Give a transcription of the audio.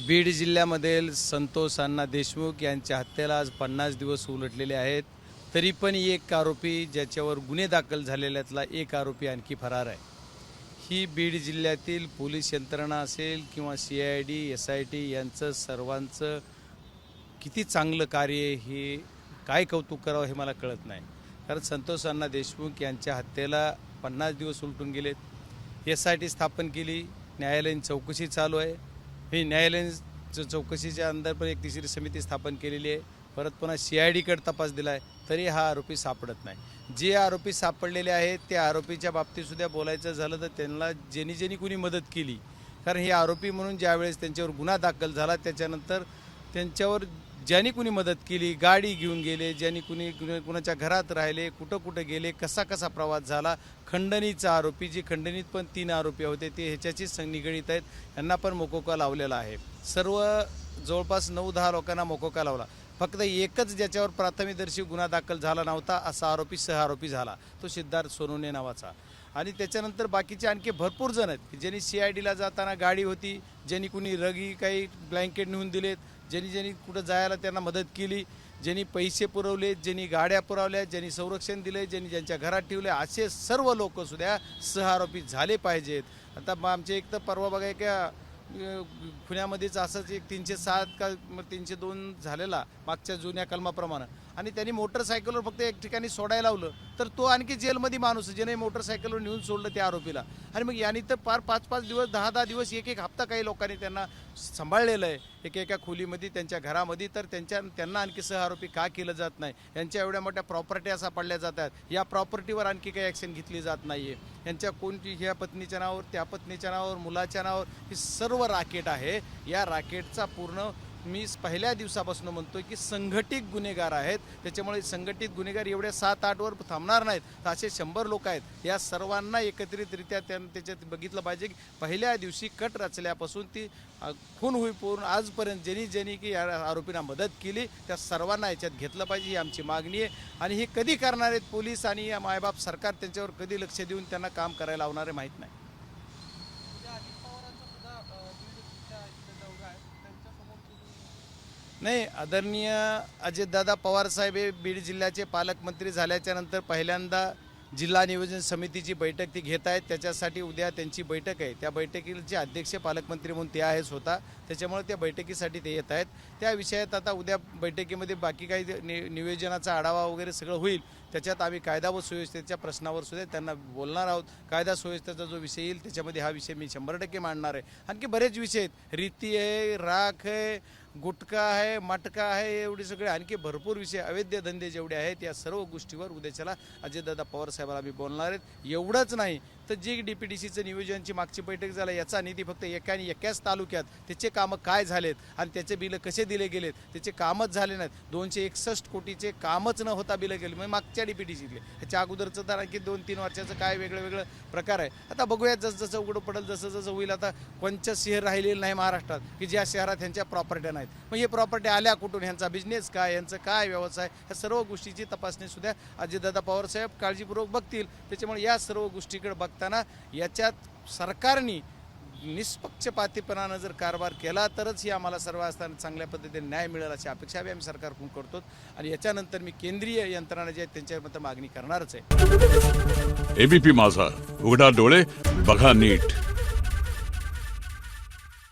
बीड जिल्ह्यामधील संतोष अण्णा देशमुख यांच्या हत्येला आज 50 दिवस उलटलेले आहेत. तरी पण एक आरोपी ज्याच्यावर गुन्हे दाखल झालेल्यातला एक आरोपी आणखी फरार आहे. ही बीड जिल्ह्यातील पोलीस यंत्रणा असेल किंवा CID SIT यांचं सर्वांचं किती चांगलं कार्य, हे काय कौतुक करावं हे मला कळत नाही. कारण संतोष अण्णा देशमुख यांच्या हत्येला 50 दिवस उलटून गेलेत. SIT स्थापन केली, न्यायालयीन चौकशी चालू आहे. ही न्यायालयीन चौकशीच्या अंदर पण एक तिसरी समिती स्थापन केलेली आहे. परत पुन्हा CIDकडे तपास दिला आहे, तरी हा आरोपी सापडत नाही. जे आरोपी सापडलेले आहेत त्या आरोपीच्या बाबतीतसुद्धा बोलायचं झालं तर त्यांना ज्यांनी कुणी मदत केली, कारण हे आरोपी म्हणून ज्यावेळेस त्यांच्यावर गुन्हा दाखल झाला त्याच्यानंतर त्यांच्यावर ज्यांनी कुणी मदत केली, गाडी घेऊन गेले, ज्यांनी कुणाच्या घरात राहिले, कुठं गेले, कसा प्रवास झाला, खंडणीचा आरोपी, जे खंडणीत पण 3 आरोपी होते ते ह्याच्याशीच निगडीत आहेत, यांना पण मोकोका लावलेला आहे. सर्व जवळपास 9-10 लोकांना मोकोका लावला. फक्त एकच ज्याच्यावर प्राथमिकदर्शी गुन्हा दाखल झाला नव्हता असा आरोपी सहआरोपी झाला, तो सिद्धार्थ सोनवणे नावाचा. आणि त्याच्यानंतर बाकीचे आणखी भरपूर जण आहेत की ज्यांनी CIDला जाताना गाडी होती, ज्यांनी कुणी रगी काही ब्लँकेट नेऊन दिलेत, ज्यांनी कुठं जायला त्यांना मदत केली, ज्यांनी पैसे पुरवले, ज्यांनी गाड्या पुरवल्या, ज्यांनी संरक्षण दिले, ज्यांनी ज्यांच्या घरात ठेवले, असे सर्व लोकसुद्धा सहआरोपी झाले पाहिजेत. आता आमचे एक तर परवा बघा का पुण्यामध्येच असंच एक 307 का 302 झालेला मागच्या जुन्या कलमाप्रमाणे, आणि त्यांनी मोटरसायकलवर फक्त एक ठिकाणी सोडायला लावलं तर तो आणखी जेलमध्ये माणूस ज्याने मोटरसायकलवर नेऊन सोडलं त्या आरोपीला. आणि मग यांनी तर फार 5-5 दिवस 10-10 दिवस एक हप्ता काही लोकांनी त्यांना सांभाळलेलं आहे एका खोलीमध्ये त्यांच्या घरामध्ये. तर त्यांना आणखी सहआरोपी का केलं जात नाही? यांच्या एवढ्या मोठ्या प्रॉपर्टी असा पडल्या जातात, या प्रॉपर्टीवर आणखी काही ॲक्शन घेतली जात नाही आहे. यांच्या कोणती ह्या पत्नीच्या नावावर, त्या पत्नीच्या नावावर, मुलाच्या नावावर ही सर्व राकेट आहे. या राकेटचा पूर्ण मी पहिल्या दिवसापासून म्हणतोय की संघटित गुन्हेगार आहेत. त्याच्यामुळे संघटित गुन्हेगार एवढ्या 7-8 वर थांबणार नाहीत, तर असे 100 लोक आहेत. या सर्वांना एकत्रितरित्या त्याच्यात बघितलं पाहिजे की पहिल्या दिवशी कट रचल्यापासून ती खून होईपर्यंत आजपर्यंत ज्यांनी की या आरोपींना मदत केली त्या सर्वांना याच्यात घेतलं पाहिजे, ही आमची मागणी आहे. आणि हे कधी करणार आहेत पोलीस आणि या मायबाप सरकार, त्यांच्यावर कधी लक्ष देऊन त्यांना काम करायला लावणार आहे माहीत नाही. नाही, आदरणीय अजितदादा पवारसाहेब हे बीड जिल्ह्याचे पालकमंत्री झाल्याच्या नंतर पहिल्यांदा जिल्हा नियोजन समितीची बैठक ती घेत आहेत. त्याच्यासाठी उद्या त्यांची बैठक आहे. त्या बैठकीचे अध्यक्ष पालकमंत्री म्हणून ते आहे स्वतः, त्याच्यामुळे त्या बैठकीसाठी ते येत आहेत. त्या विषयात आता उद्या बैठकीमध्ये बाकी काही नियोजनाचा आढावा वगैरे सगळं होईल. त्याच्यात आम्ही कायदा व सुव्यवस्थेच्या प्रश्नावर सुद्धा त्यांना बोलणार आहोत. कायदा सुव्यवस्थेचा जो विषय येईल त्याच्यामध्ये हा विषय मी 100% मांडणार आहे. आणखी बरेच विषय आहेत, रीती आहे, राख आहे, गुटखा आहे, मटका आहे, एवढे सगळे आणखी भरपूर विषय, अवैध धंदे जेवढे आहेत या सर्व गोष्टीवर उद्याच्याला अजितदादा पवार साहेबांना आम्ही बोलणार आहेत. एवढंच नाही तर जी DPDCचं नियोजनची मागची बैठक झाली, याचा निधी फक्त एकाच तालुक्यात त्याचे कामं काय झालेत आणि त्याचे बिलं कसे दिले गेलेत, त्याचे कामच झाले नाहीत. 261 कोटीचे कामच न होता बिलं गेले म्हणजे मागच्या DPDCतले. ह्याच्या अगोदरचं तर आणखी 2-3 वर्षाचं काय वेगळं प्रकार आहे. आता बघूया जसं उघडं पडेल जसं होईल. आता कोणचं शहर राहिलेलं नाही महाराष्ट्रात की ज्या शहरात ह्यांच्या प्रॉपर्ट्या नाहीत. मग हे प्रॉपर्टी आल्या कुठून, ह्यांचा बिझनेस काय, यांचं काय व्यवसाय, ह्या सर्व गोष्टीची तपासणीसुद्धा अजितदादा पवारसाहेब काळजीपूर्वक बघतील. त्याच्यामुळे या सर्व गोष्टीकडे बघताना याच्यात सरकारने निष्पक्षपातीपणानं जर कारभार केला तरच ही आम्हाला सर्व असताना चांगल्या पद्धतीने न्याय मिळेल अशी अपेक्षा आम्ही सरकारकडून करतो. आणि याच्यानंतर मी केंद्रीय यंत्रणा जे आहेत त्यांच्याबद्दल मागणी करणारच आहे. ABP माझा, उघडा डोळे बघा नीट.